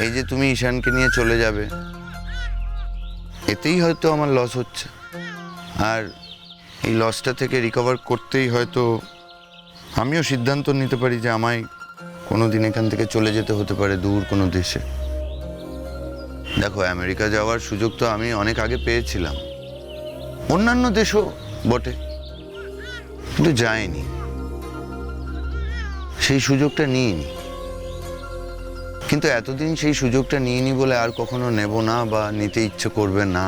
এই যে তুমি ঈশানকে নিয়ে চলে যাবে, এতেই হয়তো আমার লস হচ্ছে। আর এই লসটা থেকে রিকভার করতেই হয়তো আমিও সিদ্ধান্ত নিতে পারি যে আমায় কোনো দিন এখান থেকে চলে যেতে হতে পারে দূর কোনো দেশে। দেখো, আমেরিকা যাওয়ার সুযোগ তো আমি অনেক আগে পেয়েছিলাম, অন্যান্য দেশও বটে, কিন্তু যাইনি, সেই সুযোগটা নিইনি। কিন্তু এতদিন সেই সুযোগটা নিইনি বলে আর কখনো নেব না বা নিতে ইচ্ছে করবে না,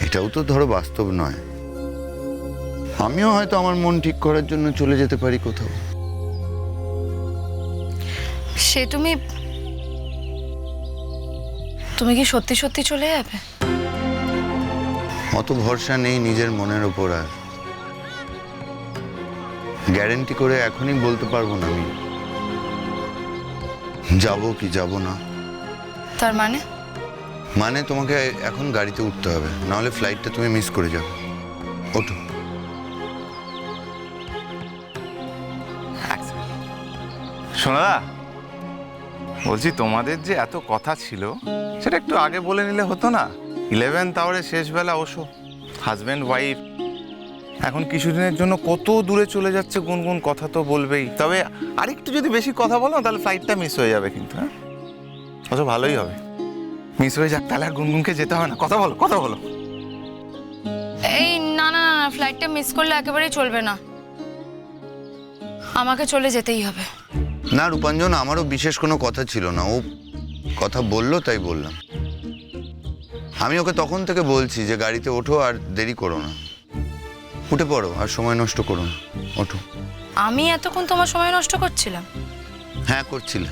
এটাও তো ধরো বাস্তব নয়। আমিও হয়তো আমার মন ঠিক করার জন্য চলে যেতে পারি কোথাও। সে তুমি কি সত্যি সত্যি চলে যাবে? অত ভরসা নেই নিজের মনের ওপর, আর গ্যারেন্টি করে এখনই বলতে পারবো না আমি যাব কি যাব না। তার মানে? মানে তোমাকে এখন গাড়িতে উঠতে হবে, নাহলে ফ্লাইটটা তুমি মিস করে যাবে। ওঠো। সোনাদা, বলছি তোমাদের যে এত কথা ছিল সেটা একটু আগে বলে নিলে হতো না? 11th আওয়ারের শেষ বেলা ওসো, হাজব্যান্ড ওয়াইফ এখন কিছুদিনের জন্য কত দূরে চলে যাচ্ছে, গুনগুন কথা তো বলবেই। তবে আরেকটু যদি বেশি কথা বলো তাহলে ফ্লাইটটা মিস হয়ে যাবে, কিন্তু হ্যাঁ অত ভালোই হবে। মিস হয়ে যাক, তাহলে আর গুনগুনকে যেতে হবে না। কথা বলো, কথা বলো। এই না না না, ফ্লাইটটা মিস করলে একেবারেই চলবে না, আমাকে চলে যেতেই হবে। না রূপাঞ্জন, আমারও বিশেষ কোনো কথা ছিল না, ও কথা বললো তাই বললাম। আমি ওকে তখন থেকে বলছি যে গাড়িতে ওঠো আর দেরি করো না, উঠে পড়ো আর সময় নষ্ট করো না, ওঠো। আমি এতক্ষণ তোমার সময় নষ্ট করছিলাম? হ্যাঁ করছিলে।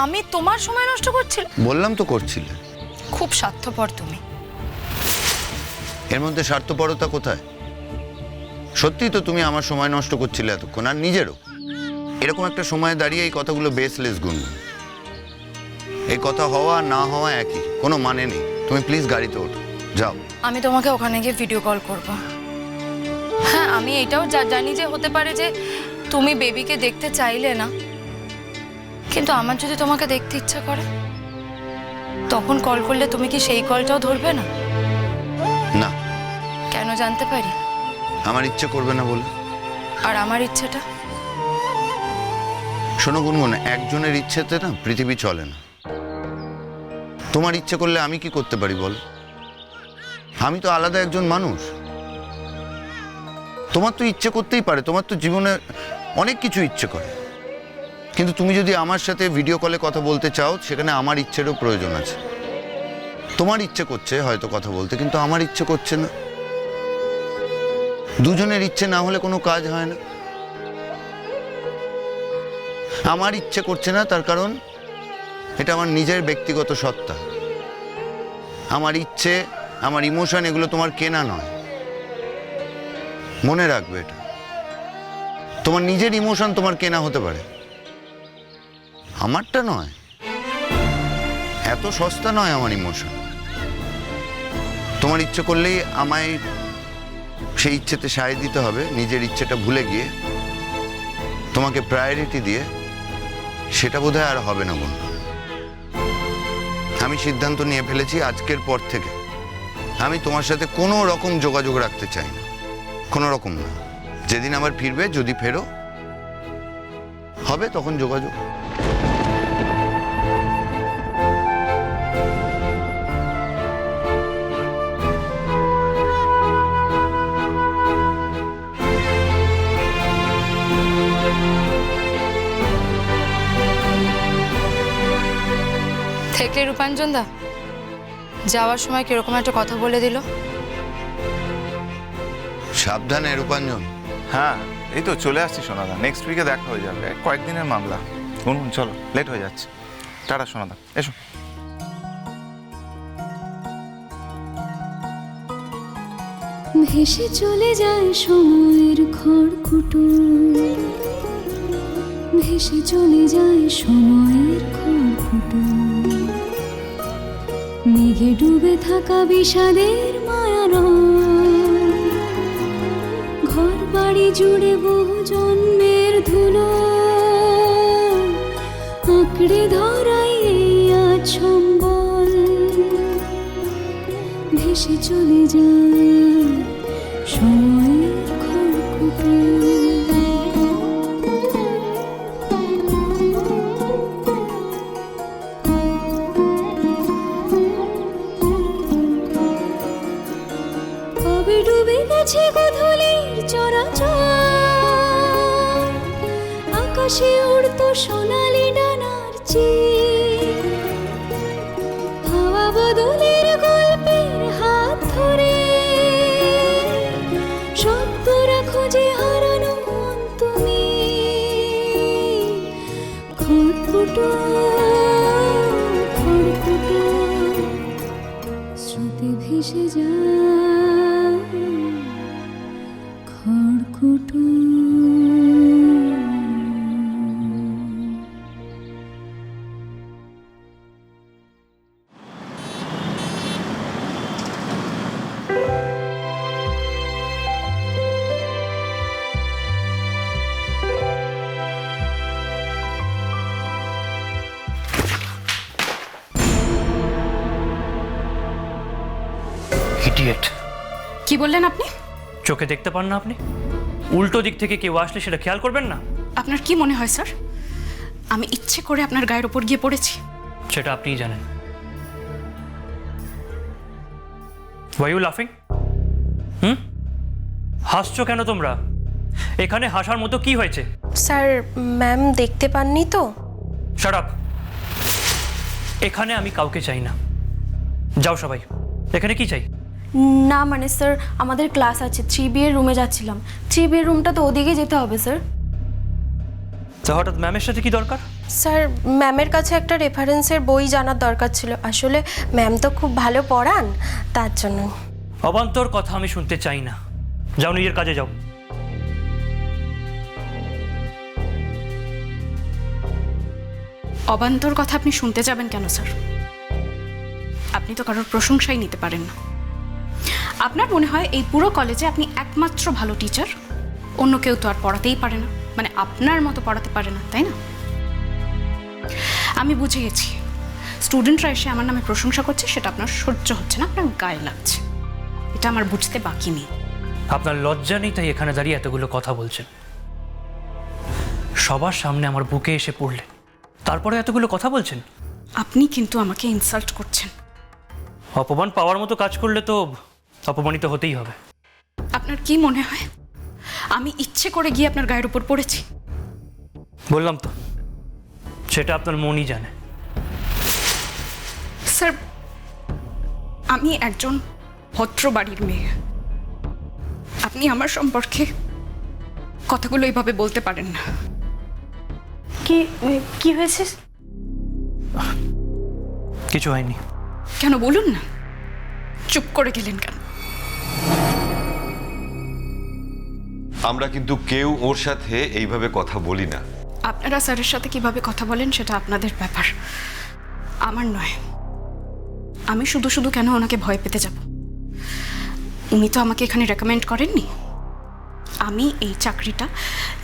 আমি তোমার সময় নষ্ট করছিলাম? বললাম তো করছিলে। খুব স্বার্থপর তুমি। এর মধ্যে স্বার্থপরতা কোথায়? সত্যি তো তুমি আমার সময় নষ্ট করছিলে এতক্ষণ, আর নিজেরও। এরকম একটা সময় দাঁড়িয়ে এই কথাগুলো বেসলেস গুনগুন। এই কথা হওয়া না হওয়া একই, কোনো মানে নেই। তুমি প্লিজ গাড়িতে ওঠো, যাও। আমি তোমাকে ওখানে গিয়ে ভিডিও কল করব। হ্যাঁ, আমি এটাও জানি যে হতে পারে যে তুমি বেবিকে দেখতে চাইলে না, কিন্তু আমার যদি তোমাকে দেখতে ইচ্ছা করে তখন কল করলে তুমি কি সেই কলটাও ধরবে না? না। কেন জানতে পারি? আমার ইচ্ছে করবে না বলে। আর আমার ইচ্ছেটা? শোনো গুনগুন, একজনের ইচ্ছেতে না পৃথিবী চলে না। তোমার ইচ্ছে করলে আমি কি করতে পারি বল? আমি তো আলাদা একজন মানুষ। তোমার তো ইচ্ছে করতেই পারে, তোমার তো জীবনে অনেক কিছু ইচ্ছে করে, কিন্তু তুমি যদি আমার সাথে ভিডিও কলে কথা বলতে চাও সেখানে আমার ইচ্ছেরও প্রয়োজন আছে। তোমার ইচ্ছে করছে হয়তো কথা বলতে, কিন্তু আমার ইচ্ছে করছে না। দুজনের ইচ্ছে না হলে কোনো কাজ হয় না। আমার ইচ্ছে করছে না, তার কারণ এটা আমার নিজের ব্যক্তিগত সত্তা। আমার ইচ্ছে, আমার ইমোশন, এগুলো তোমার কেনা নয়, মনে রাখবে এটা। তোমার নিজের ইমোশন তোমার কেনা হতে পারে, আমারটা নয়। এত সস্তা নয় আমার ইমোশন। তোমার ইচ্ছে করলেই আমায় সেই ইচ্ছেতে সায় দিতে হবে, নিজের ইচ্ছেটা ভুলে গিয়ে তোমাকে প্রায়োরিটি দিয়ে। সেটা বোধহয় আর হবে না বন্ধু। আমি সিদ্ধান্ত নিয়ে ফেলেছি, আজকের পর থেকে আমি তোমার সাথে কোনো রকম যোগাযোগ রাখতে চাই না, কোনো রকম না। যেদিন আবার ফিরবে, যদি ফেরো, হবে তখন যোগাযোগ। দেখলে রূপাঞ্জন দা, যাওয়ার সময় কিরকম একটা কথা বলে দিল। সাবধানে রূপাঞ্জন। হ্যাঁ, এই তো চলে আসছি সোনাদা, নেক্সট উইকে দেখা হয়ে যাবে, কয়েকদিনের মামলা। গুনগুন চলো, লেট হয়ে যাচ্ছে। টাটা সোনাদা, এসো। ভেসে চলে যায় সময়ের খড়কুটো, ভেসে চলে যায় সময়ের খড়কুটো। মেঘে ডুবে থাকা বিষাদের মায়ার ঘর বাড়ি জুড়ে বহু জন্মের ধুলো আঁকড়ে ধরাই আকাশে উড়তো সোনালি ডানার চিল, হাওয়া বদলের গল্পের হাত ধরে শব্দরা খুঁজে হারানো মন তুমি। খড়কুটো খড়কুটো স্রোতে ভেসে যায় খড়কুটো। ইডিয়েট। কি বললেন আপনি? চোখে দেখতে পান না আপনি? উল্টো দিক থেকে কেউ আসলে সেটা খেয়াল করবেন না? আপনার কি মনে হয় স্যার আমি ইচ্ছে করে আপনার গায়ের ওপর গিয়ে পড়েছি? সেটা আপনিই জানেন। Why you laughing? হাসছো কেন তোমরা? এখানে হাসার মতো কি হয়েছে? স্যার ম্যাম দেখতে পাননি তো? Shut up. এখানে আমি কাউকে চাই না, যাও সবাই। এখানে কি চাই? না মানে স্যার আমাদের ক্লাস আছে, 3B এর রুমে যাচ্ছিলাম। 3B এর রুমটা তো ওদিকে যেতে হবে স্যার। তো হঠাৎ ম্যামের সাথে কি দরকার? স্যার ম্যামের কাছে একটা রেফারেন্সের বই জানার দরকার ছিল, আসলে ম্যাম তো খুব ভালো পড়ান তার জন্য। অবান্তর কথা আমি শুনতে চাই না, যাও নিজের কাজে যাও। অবান্তর কথা আপনি শুনতে যাবেন কেন স্যার? আপনি তো কারোর প্রশংসাই নিতে পারেন না। আপনার মনে হয় এই পুরো কলেজে আপনি একমাত্র ভালো টিচার, অন্য কেউ তো আর পড়াতেই পারে না, মানে আপনার মতো পড়াতে পারে না, তাই না? আমি বুঝে গেছি স্টুডেন্টরা এসে আমার নামে প্রশংসা করছে, সেটা আপনার সহ্য হচ্ছে না, আপনার গায়ে লাগছে। এটা আমার বুঝতে বাকি নেই। আপনার লজ্জা নেই তাই এখানে দাঁড়িয়ে এতগুলো কথা বলছেন। সবার সামনে আমার বুকে এসে পড়লেন, তারপরে এতগুলো কথা বলছেন। আপনি কিন্তু আমাকে ইনসাল্ট করছেন। অপমান পাওয়ার মতো কাজ করলে তো অপমানিত হতেই হবে। আপনার কি মনে হয় আমি ইচ্ছে করে গিয়ে আপনার গায়ের উপর পড়েছি? বললাম তো, সেটা আপনার মনই জানে। স্যার আমি একজন ভদ্র বাড়ির মেয়ে, আপনি আমার সম্পর্কে কথাগুলো এইভাবে বলতে পারেন না। কি কি হয়েছে? কিছু হয়নি। কেন বলুন না, চুপ করে গেলেন কেন? আমরা কিন্তু কেউ ওর সাথে এইভাবে কথা বলি না। আপনারা স্যারের সাথে কিভাবে কথা বলেন সেটা আপনাদের ব্যাপার, আমার নয়। আমি শুধু শুধু কেন ওনাকে ভয় পেতে যাব? উনি তো আমাকে এখানে রেকমেন্ড করেননি। আমি এই চাকরিটা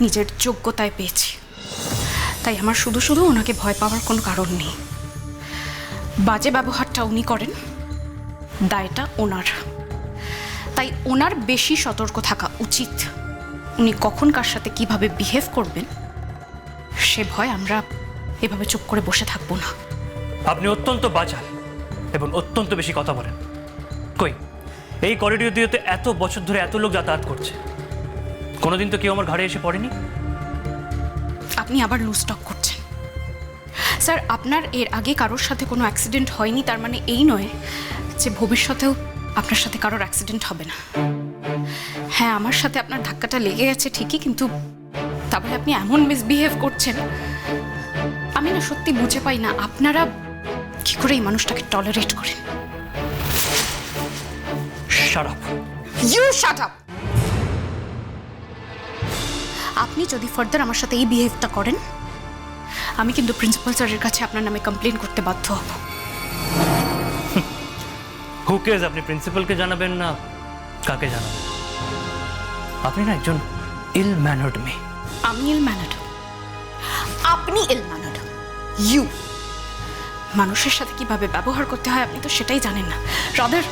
নিজের যোগ্যতায় পেয়েছি, তাই আমার শুধু শুধু ওনাকে ভয় পাওয়ার কোনো কারণ নেই। বাজে ব্যবহারটা উনি করেন, দায়টা ওনার, তাই ওনার বেশি সতর্ক থাকা উচিত। উনি কখন কার সাথে কিভাবে বিহেভ করবেন সে ভয় আমরা এভাবে চুপ করে বসে থাকবো না। আপনি অত্যন্ত বাচাল এবং অত্যন্ত বেশি কথা বলেন। কই, এই করিডোর দিয়ে তো এত বছর ধরে এত লোক যাতায়াত করছে, কোনোদিন তো কেউ আমার ঘাড়ে এসে পড়েনি। আপনি আবার লুজ টক করছেন। স্যার আপনার এর আগে কারোর সাথে কোনো অ্যাক্সিডেন্ট হয়নি, তার মানে এই নয় যে ভবিষ্যতেও আপনার সাথে কারোর অ্যাক্সিডেন্ট হবে না। হ্যাঁ, আমার সাথে আপনার ধাক্কাটা লেগে গেছে ঠিকই, কিন্তু তারপরে আপনি এমন মিসবিহেভ করছেন, আমি না সত্যি বুঝে পাই না আপনারা কি করে এই মানুষটাকে টলারেট করেন। Shut up. You shut up. আপনি যদি ফার্দার আমার সাথে এই বিহেভটা করেন, আমি কিন্তু প্রিন্সিপাল স্যারের কাছে আপনার নামে কমপ্লেন করতে বাধ্য হব। হু কেয়ার্স আপনি প্রিন্সিপালকে জানাবেন না কাকে জানাবেন? আপনি না একজন ইল ম্যানার্ড মেয়ে। আমি ইল ম্যানার্ড? আপনি ইল ম্যানার্ড। ইউ মানুষের সাথে কিভাবে ব্যবহার করতে হয় আপনি তো সেটাই জানেন না। রাদার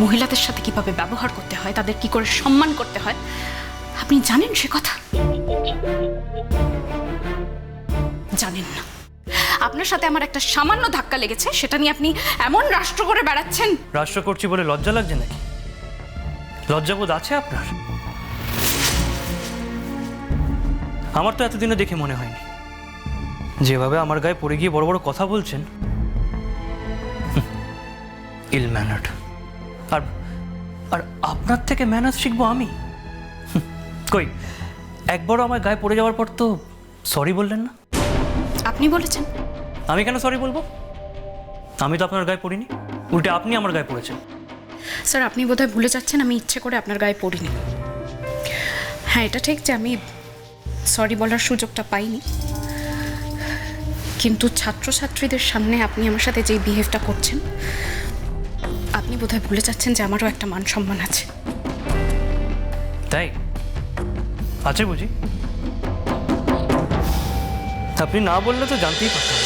মহিলাদের সাথে কিভাবে ব্যবহার করতে হয়, তাদের কি করে সম্মান করতে হয় আপনি জানেন সে কথা? জানেন না। আপনার সাথে আমার একটা সামান্য ধাক্কা লেগেছে, সেটা নিয়ে আপনি এমন রাষ্ট্র করে বেড়াচ্ছেন। রাষ্ট্র করছি বলে লজ্জা লাগছে নাকি? লজ্জাবোধ আছে আপনার? আমার তো এতদিনে দেখে মনে হয়নি। যেভাবে আমার গায়ে পড়ে গিয়ে বড় বড় কথা বলছেন, ইল ম্যানার্ড। আর আর আপনার থেকে ম্যানার্স শিখবো আমি? কই, একবারও আমার গায়ে পড়ে যাওয়ার পর তো সরি বললেন না। আপনি বলেছেন? আমি কেন সরি বলবো? আমি তো আপনার গায়ে পড়িনি, উল্টে আপনি আমার গায়ে পড়েছেন। স্যার, আপনি বোধহয় ভুলে যাচ্ছেন আমি ইচ্ছে করে আপনার গায়ে পড়িনি। হ্যাঁ, এটা ঠিক যে আমি সরি বলার সুযোগটা পাইনি, কিন্তু ছাত্রছাত্রীদের সামনে আপনি আমার সাথে যেই বিহেভটা করছেন, আপনি বোধহয় ভুলে যাচ্ছেন যে আমারও একটা মান সম্মান আছে। তাই আছে বুঝি? আপনি না বললে তো জানতেই পারতাম।